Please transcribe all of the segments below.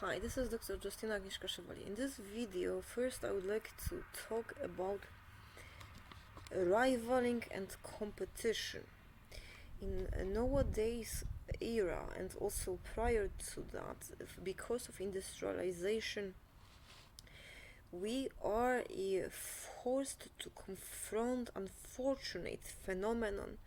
Hi, this is Dr. Justina Agnieszka Chevalier. In this video, first I would like to talk about rivaling and competition. In nowadays era and also prior to that, because of industrialization, we are forced to confront unfortunate phenomenon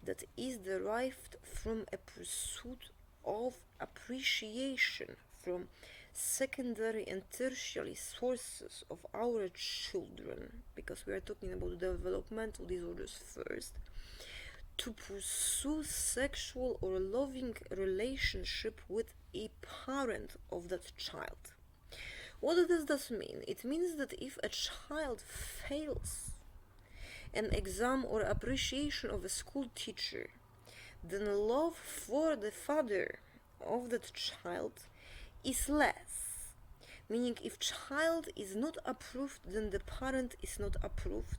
that is derived from a pursuit of appreciation from secondary and tertiary sources of our children, because we are talking about developmental disorders first, to pursue sexual or loving relationship with a parent of that child. What does this mean? It means that if a child fails an exam or appreciation of a school teacher, then love for the father of that child is less. Meaning, if child is not approved, then the parent is not approved,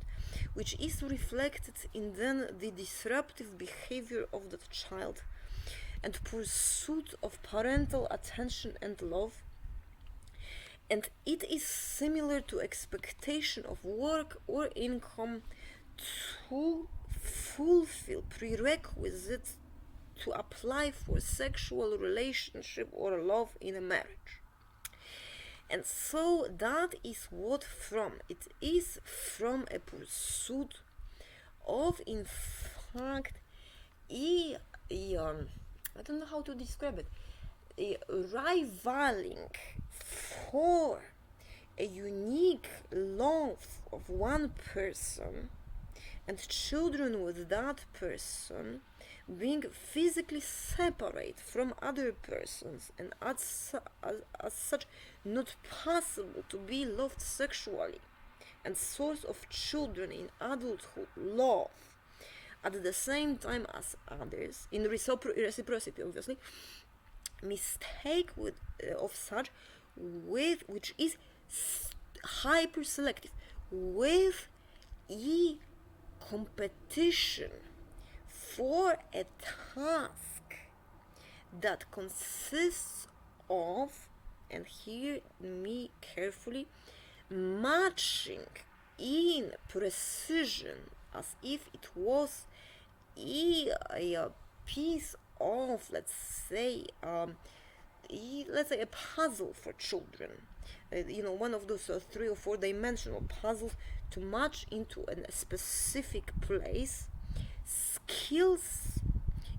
which is reflected in then the disruptive behavior of that child and pursuit of parental attention and love. And it is similar to expectation of work or income to fulfill prerequisites to apply for sexual relationship or love in a marriage. And so that is what from. It is from a pursuit of, in fact, I don't know how to describe it, a rivaling for a unique love of one person and children with that person being physically separate from other persons and as such not possible to be loved sexually, and source of children in adulthood love at the same time as others in reciprocity, obviously, mistake of such with which is hyper selective with competition for a task that consists of, and hear me carefully, matching in precision as if it was a piece of, let's say a puzzle for children. One of those 3 or 4 dimensional puzzles to match into a specific place skills,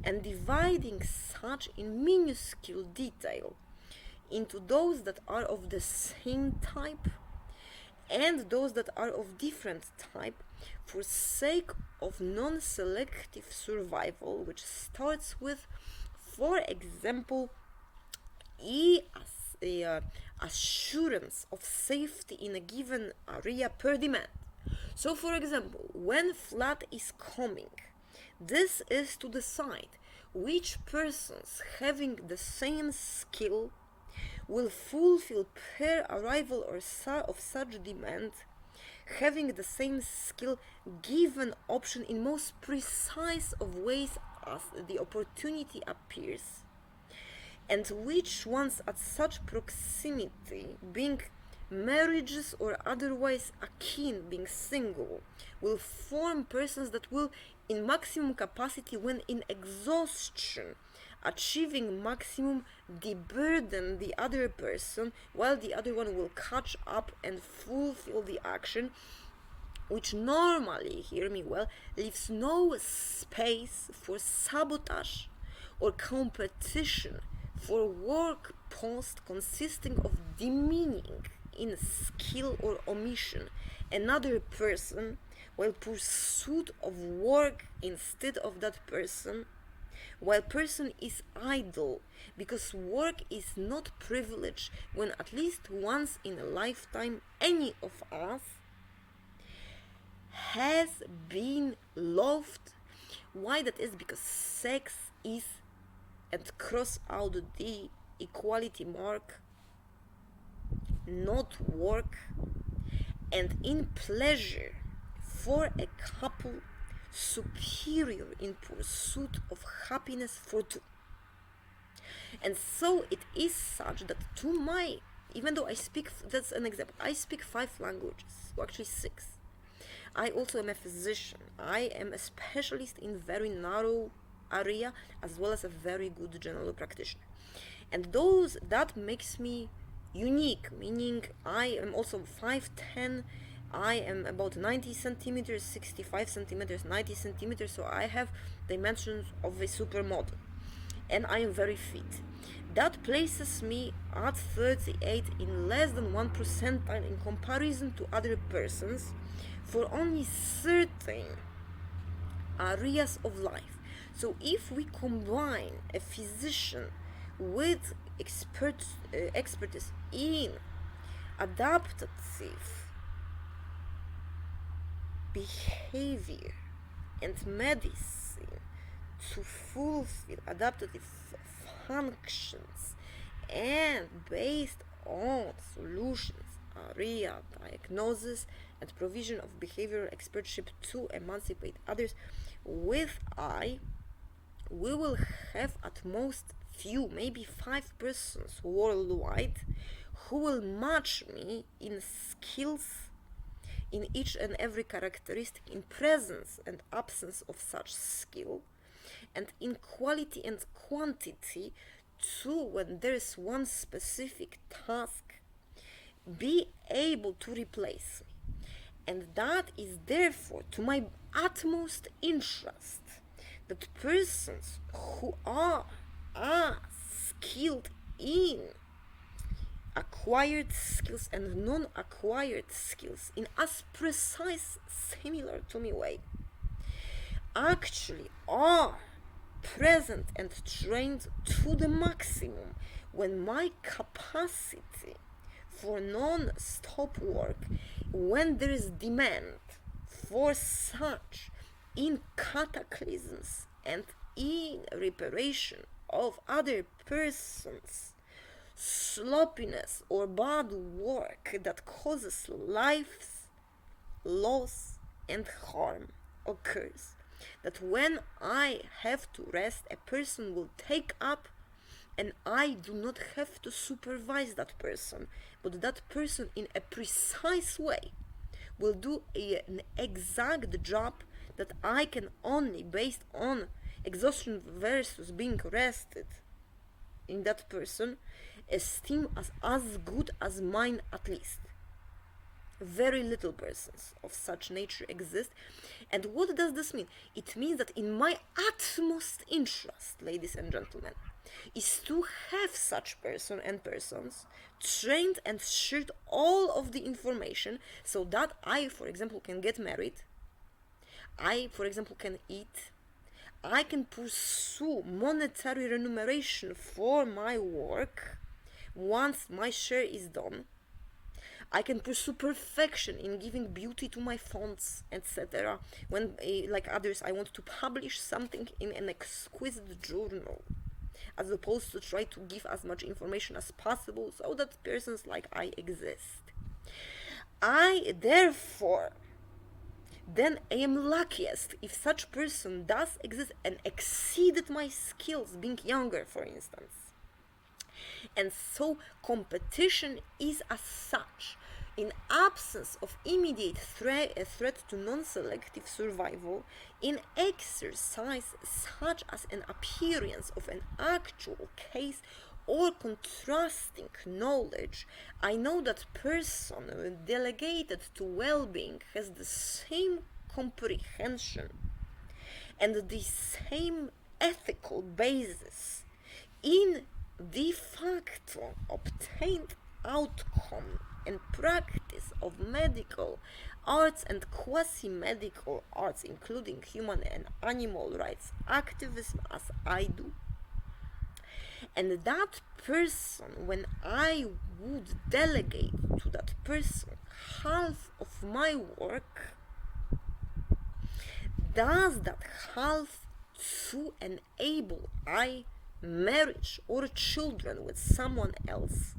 and dividing such in minuscule detail into those that are of the same type and those that are of different type for sake of non-selective survival, which starts with, for example, assurance of safety in a given area per demand. So, for example, when flood is coming, this is to decide which persons having the same skill will fulfill per arrival or of such demand, having the same skill given option in most precise of ways as the opportunity appears, and which ones at such proximity, being marriages or otherwise akin, being single, will form persons that will in maximum capacity when in exhaustion achieving maximum deburden the other person, while the other one will catch up and fulfill the action, which normally, hear me well, leaves no space for sabotage or competition for work post consisting of demeaning in skill or omission another person, while pursuit of work instead of that person, while person is idle, because work is not privilege when at least once in a lifetime any of us has been loved. Why that is? Because sex is, and cross out the equality mark, not work, and in pleasure for a couple superior in pursuit of happiness for two. And so it is such that to my, even though I speak, that's an example, I speak 5 languages, or actually 6. I also am a physician. I am a specialist in very narrow area as well as a very good general practitioner. And that makes me unique, meaning I am also 5'10", I am about 90 centimeters, 65 centimeters, 90 centimeters, so I have dimensions of a supermodel. And I am very fit. That places me at 38 in less than 1 percentile in comparison to other persons for only certain areas of life. So if we combine a physician with expertise in adaptive behavior and medicine to fulfill adaptive functions, and based on solutions, area diagnosis, and provision of behavioral expertship to emancipate others, we will have at most few, maybe 5 persons worldwide who will match me in skills in each and every characteristic, in presence and absence of such skill, and in quality and quantity too, when there is one specific task, be able to replace me. And that is therefore to my utmost interest that persons who are skilled in acquired skills and non-acquired skills in as precise, similar to me way, actually are present and trained to the maximum when my capacity for non-stop work, when there is demand for such in cataclysms and in reparation of other persons' sloppiness or bad work that causes life loss and harm occurs, that when I have to rest, a person will take up, and I do not have to supervise that person, but that person in a precise way will do an exact job that I can only, based on exhaustion versus being rested in that person, esteem as good as mine at least. Very little persons of such nature exist. And what does this mean? It means that in my utmost interest, ladies and gentlemen, is to have such person and persons trained and shared all of the information, so that I, for example, can get married, I, for example, can eat, I can pursue monetary remuneration for my work once my share is done. I can pursue perfection in giving beauty to my fonts, etc. When, like others, I want to publish something in an exquisite journal, as opposed to try to give as much information as possible so that persons like I exist. I, therefore, then I am luckiest if such person does exist and exceeded my skills, being younger, for instance. And so competition is as such, in absence of immediate threat to non-selective survival, in exercise such as an appearance of an actual case or contrasting knowledge, I know that person delegated to well-being has the same comprehension and the same ethical basis in de facto obtained outcome and practice of medical arts and quasi-medical arts, including human and animal rights activism, as I do. And that person, when I would delegate to that person half of my work, does that half to enable I marriage or children with someone else.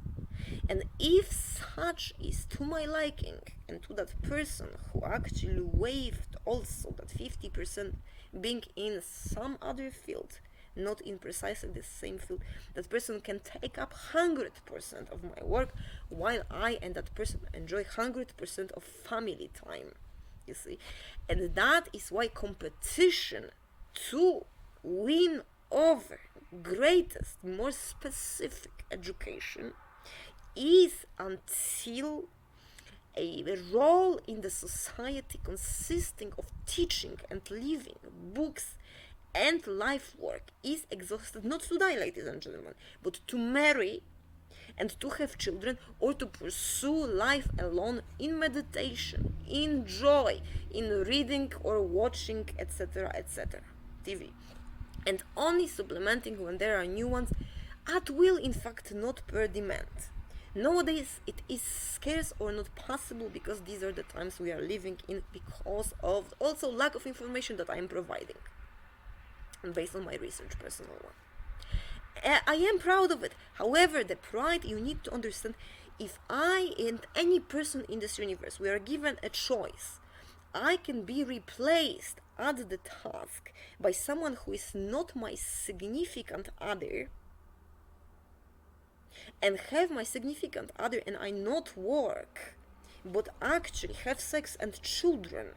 And if such is to my liking, and to that person who actually waived also that 50% being in some other field, not in precisely the same field. That person can take up 100% of my work, while I and that person enjoy 100% of family time. You see, and that is why competition to win over greatest, more specific education is until a role in the society consisting of teaching and living, books, and life work is exhausted, not to die, ladies and gentlemen, but to marry and to have children, or to pursue life alone in meditation, in joy, in reading or watching, etc., etc., TV, and only supplementing when there are new ones, at will, in fact, not per demand. Nowadays, it is scarce or not possible because these are the times we are living in, because of also lack of information that I am providing, based on my research, personal one. I am proud of it. However, the pride, you need to understand, if I and any person in this universe, we are given a choice, I can be replaced at the task by someone who is not my significant other, and have my significant other and I not work, but actually have sex and children,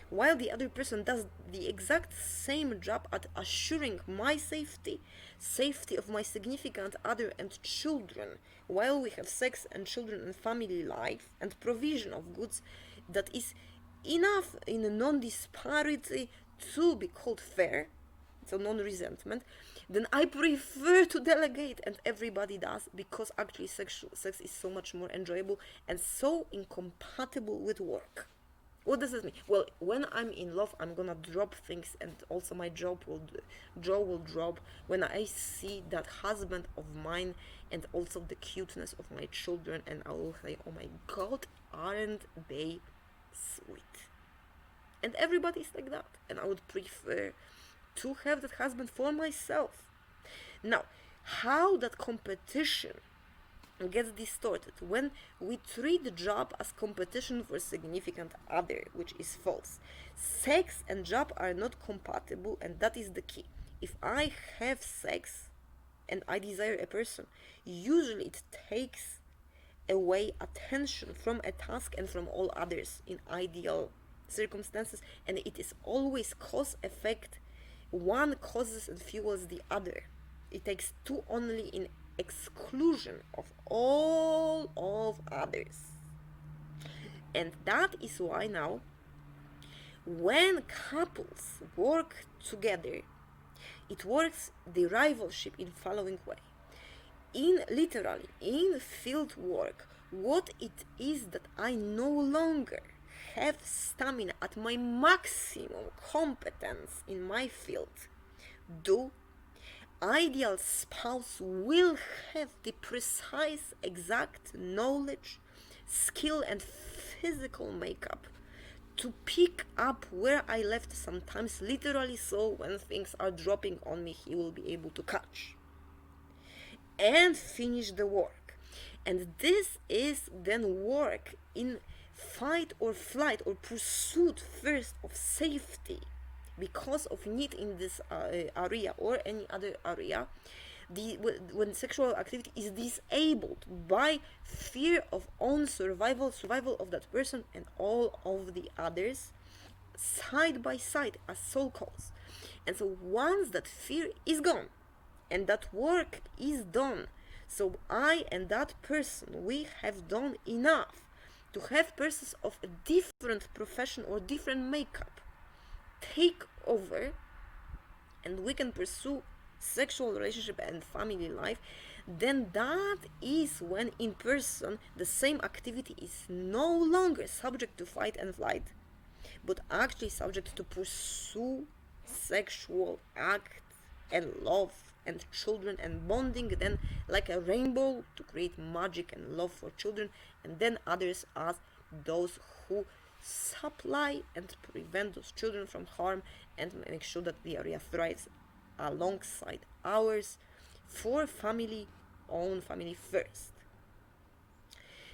while the other person does the exact same job at assuring my safety, safety of my significant other and children, while we have sex and children and family life and provision of goods that is enough in a non-disparity to be called fair, so non-resentment, then I prefer to delegate, and everybody does, because actually sex is so much more enjoyable and so incompatible with work. What does this mean? Well, when I'm in love, I'm gonna drop things, and also my jaw will drop when I see that husband of mine and also the cuteness of my children, and I will say, oh my god, aren't they sweet? And everybody's like that, and I would prefer to have that husband for myself. Now, how that competition gets distorted when we treat the job as competition for significant other, which is false. Sex and job are not compatible, and that is the key. If I have sex and I desire a person, usually it takes away attention from a task and from all others in ideal circumstances, and it is always cause effect. One causes and fuels the other. It takes two only in exclusion of all of others. And that is why now, when couples work together, it works the rivalship in following way. Literally, in field work, what it is that I no longer have stamina at my maximum competence in my field, do ideal spouse will have the precise, exact knowledge, skill, and physical makeup to pick up where I left, sometimes literally, so when things are dropping on me, he will be able to catch and finish the work. And this is then work in fight or flight or pursuit first of safety, because of need in this area or any other area. When sexual activity is disabled by fear of own survival of that person and all of the others, side by side as soul calls. And so once that fear is gone and that work is done, so I and that person, we have done enough to have persons of a different profession or different makeup take over, and we can pursue sexual relationship and family life, then that is when in person the same activity is no longer subject to fight and flight, but actually subject to pursue sexual act and love and children and bonding, then like a rainbow to create magic and love for children, and then others as those who supply and prevent those children from harm and make sure that the area thrives alongside ours for family first.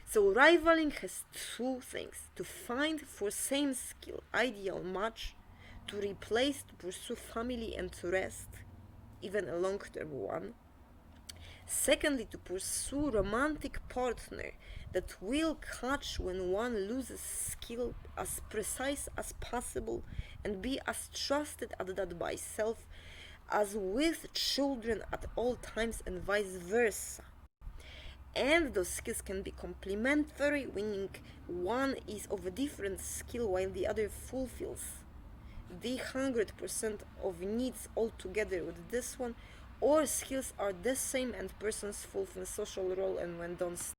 So rivaling has two things: to find for same skill ideal match, to replace, to pursue family and to rest, even a long-term one. Secondly, to pursue romantic partner that will catch when one loses skill as precise as possible and be as trusted at that by self as with children at all times and vice versa. And those skills can be complementary, meaning one is of a different skill while the other fulfills the 100% of needs altogether with this one, or skills are the same and persons fulfill social role and when done